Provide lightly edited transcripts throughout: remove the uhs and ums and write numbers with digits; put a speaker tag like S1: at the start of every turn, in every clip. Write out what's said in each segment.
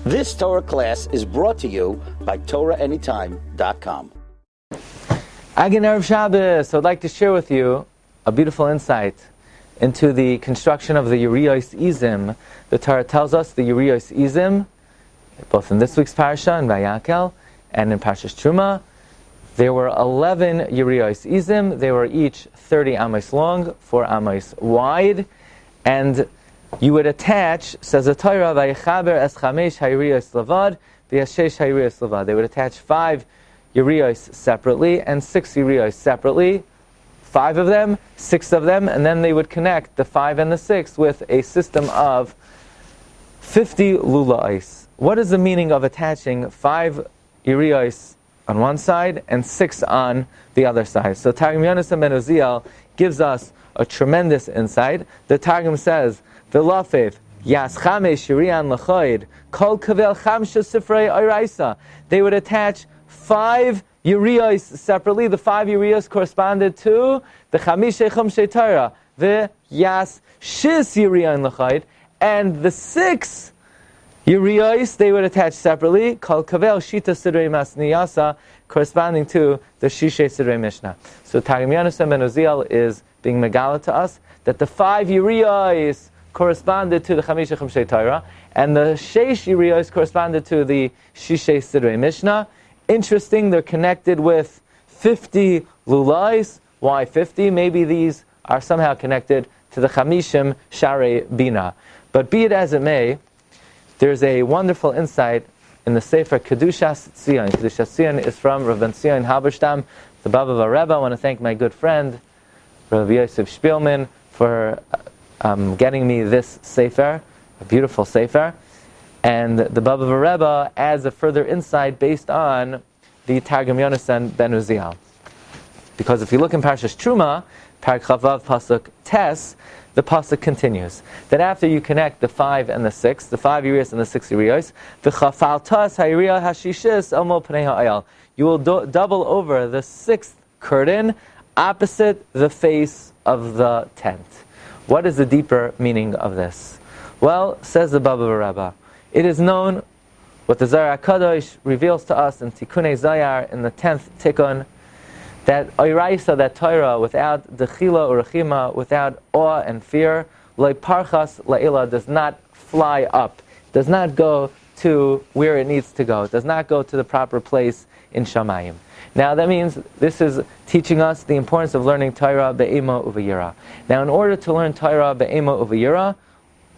S1: This Torah class is brought to you by TorahAnytime.com.
S2: Agin Erev Shabbos. So I'd like to share with you a beautiful insight into the construction of the Yeriot Izim. The Torah tells us the Yeriot Izim, both in this week's Parsha, in Vayakhel, and in Parshas Truma, there were 11 Yeriot Izim. They were each 30 amos long, 4 amos wide, and you would attach, says the Torah, Vayachaber es chamesh hayrios levad, v'yashesh hayrios levad. They would attach 5 Yerios separately and 6 Yerios separately, 5 of them, 6 of them, and then they would connect the 5 and the 6 with a system of 50 lulais. What is the meaning of attaching 5 Yerios on one side and 6 on the other side? So Targum Yonasan ben Uziel gives us a tremendous insight. The Targum says, V'lafev, Yas chamesh shirian l'choid, kol kavel chamsha sifrei oraisa. They would attach 5 Yerios separately. The 5 Yerios corresponded to the chamishe chumshei Torah, the Yas shis Yerian l'choid, and the 6 Yerios they would attach separately, kol kavel shita sidrei masniyasa, corresponding to the shishay sidrei mishnah. So Targum Yonasan ben Uziel is being megala to us that the 5 Yerios corresponded to the Chamisha Chumshei Torah, and the Sheish Yerios corresponded to the Shishei Sidrei Mishnah. Interesting, they're connected with 50 lulais. Why 50? Maybe these are somehow connected to the Chamishim Sharei Bina. But be it as it may, there's a wonderful insight in the Sefer Kedushas Tzion. Kedushas Tzion is from Rabbi Tzion Halberstam, the Bobov Rabbi. I want to thank my good friend, Rabbi Yosef Spielman, for getting me this sefer, a beautiful sefer, and the Bobov Rebbe adds a further insight based on the Targum Yonasan ben Uziel. Because if you look in Parshas Truma, Parak Chavav Pasuk Tes, the Pasuk continues that after you connect the 5 and the 6, the 5 Yerios and the 6 Yerios, v'chafaltas ha'yeriah hashishis elmo pnei ha'ayal, you will double over the 6th curtain opposite the face of the tent. What is the deeper meaning of this? Well, says the Bobov Rabba, it is known, what the Zohar HaKadosh reveals to us in Tikkunei Zayar, in the 10th Tikkun, that Oiraisa, that Torah, without Dechila or Rechima, without awe and fear, like Parshas La'ila, does not fly up, does not go to where it needs to go, does not go to the proper place in Shamayim. Now that means this is teaching us the importance of learning Torah be'ema uvayira. Now in order to learn Torah be'ema uvayira,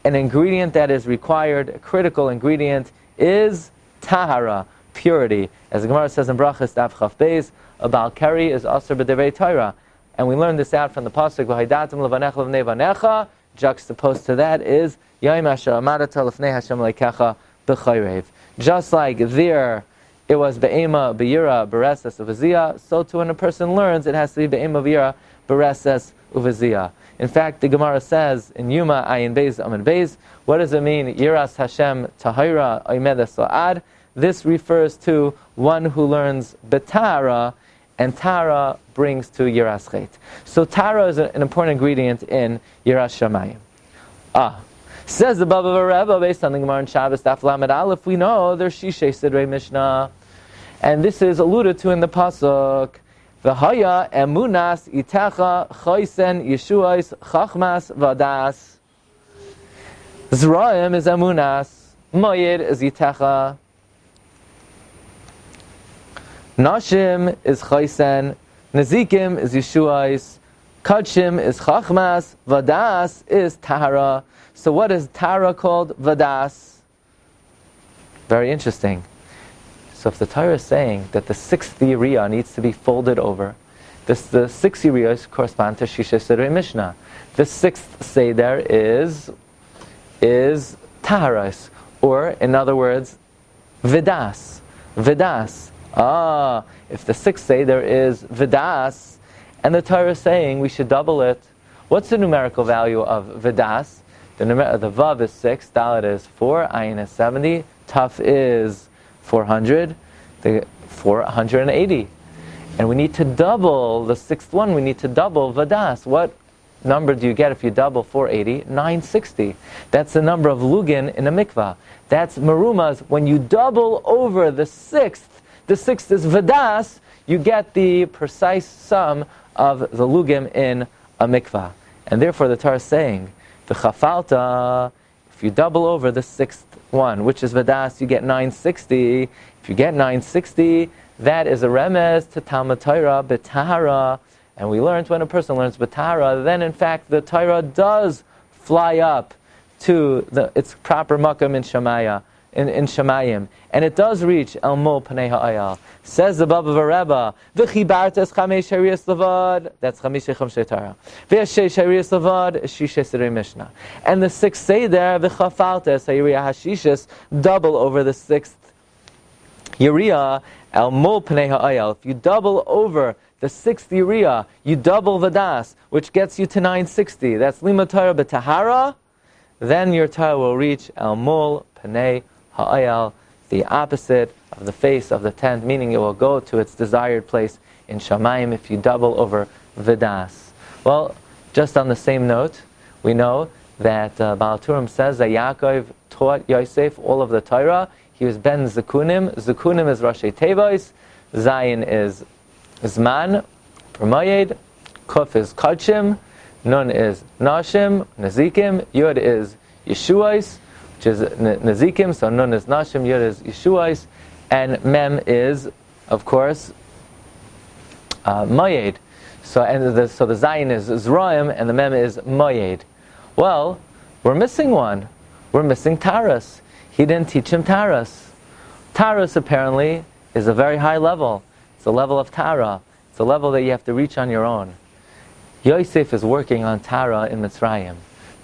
S2: an ingredient that is required, a critical ingredient, is tahara, purity. As the Gemara says in Brachas Daf Chaf Beis, a Baal Keri is aser b'devrei Torah. And we learn this out from the Pasuk, V'haidatim levanecha levnei vanecha, juxtaposed to that is, Yayim asher amadata lefnei Hashem leikecha b'chayrev. Just like there, it was be'ema b'yira bereses uvaziyah, so too when a person learns, it has to be be'ema b'yira bereses uvaziyah. In fact, the Gemara says in Yuma Ayin Beis Amid Beis, what does it mean? Yiras Hashem tahira oimedes la'ad. This refers to one who learns betara, and tara brings to yiras chet. So tara is an important ingredient in yiras shamayim. Says the Bobov Rebbe, based on the Gemara in Shabbos Daf Lamed Aleph, we know there's Shishei Sidrei Mishnah, and this is alluded to in the Pasuk, V'haya emunas itecha choisen yeshuais chachmas vadas. Zraim is emunas, Moyed is itecha, Nashim is choisen, Nezikim is yeshuais, Kachim is chachmas, vadas is tahara. So what is Tara called? Vadas. Very interesting. So if the Torah is saying that the 6th Yeriah needs to be folded over, the 6 Yeriyahs correspond to Shisha Sidrei Mishnah. The 6th Seder is Taharas, or in other words, Vidas. Vidas. If the 6th Seder is Vidas, and the Torah is saying we should double it, what's the numerical value of Vidas? The Vav is 6, Dalet is 4, Ayin is 70, Taf is 400, the 480. And we need to double the 6th one, we need to double Vadas. What number do you get if you double 480? 960. That's the number of lugin in a mikvah. That's merumas. When you double over the sixth is vadas, you get the precise sum of the lugim in a mikvah. And therefore the Torah is saying, v'chafalta, if you double over the sixth one, which is vadas, you get 960. If you get 960, that is a remez to Talmud Torah b'tahara. And we learned when a person learns b'tahara, then in fact the Torah does fly up to its proper makam in Shemaya, in Shemayim, and it does reach El Mol Panei Ha'ayal. Says the Bobov Rebbe, "V'chibartes chamesh Yeriot levad." That's chamesh chomshei Torah. V'yeshesh Yeriot levad, shishe sirei Mishnah. And the sixth seder, v'chafaltes Yeriot hashishes, double over the sixth Yeriot El Mol Panei Ha'ayal. If you double over the sixth Yeriot, you double Vadas, which gets you to 960. That's Limud Torah b'Tahara. Then your Torah will reach El Mol Panei Ha'ayal, the opposite of the face of the tent, meaning it will go to its desired place in Shamayim if you double over Vidas. Well, just on the same note, we know that Baal Turim says that Yaakov taught Yosef all of the Torah. He was Ben Zekunim. Zekunim is Rashi Tevois. Zayin is Zman, for Mayed. Kuf is Kachim. Nun is Nashim, Nazikim. Yud is Yeshuais, which is Nazikim. So Nun is Nashim, Yud is Yeshuais. And Mem is, of course, Mayed. So the Zayin is Zraim, and the Mem is Mayed. Well, we're missing one. We're missing Taras. He didn't teach him Taras. Taras apparently is a very high level. It's a level of Tara. It's a level that you have to reach on your own. Yosef is working on Tara in Mitzrayim.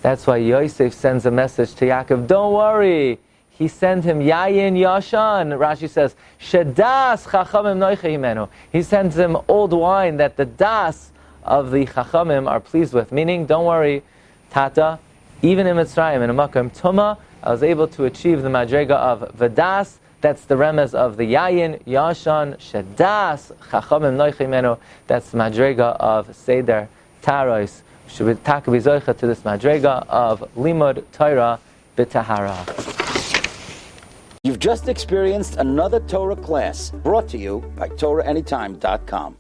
S2: That's why Yosef sends a message to Yaakov. Don't worry. He sent him Yayin Yashan. Rashi says, Shedas Chachamim Noicha Himenu. He sends him old wine that the das of the Chachamim are pleased with. Meaning, don't worry, Tata, even in Mitzrayim, in a Makam Tuma, I was able to achieve the Madrega of Vadas. That's the remez of the Yayin Yashan Shedas Chachamim Noicha Himenu. That's the Madrega of Seder Taros. Should be takabizoicha to this madrega of limud Torah b'tahara.
S1: You've just experienced another Torah class brought to you by TorahAnytime.com.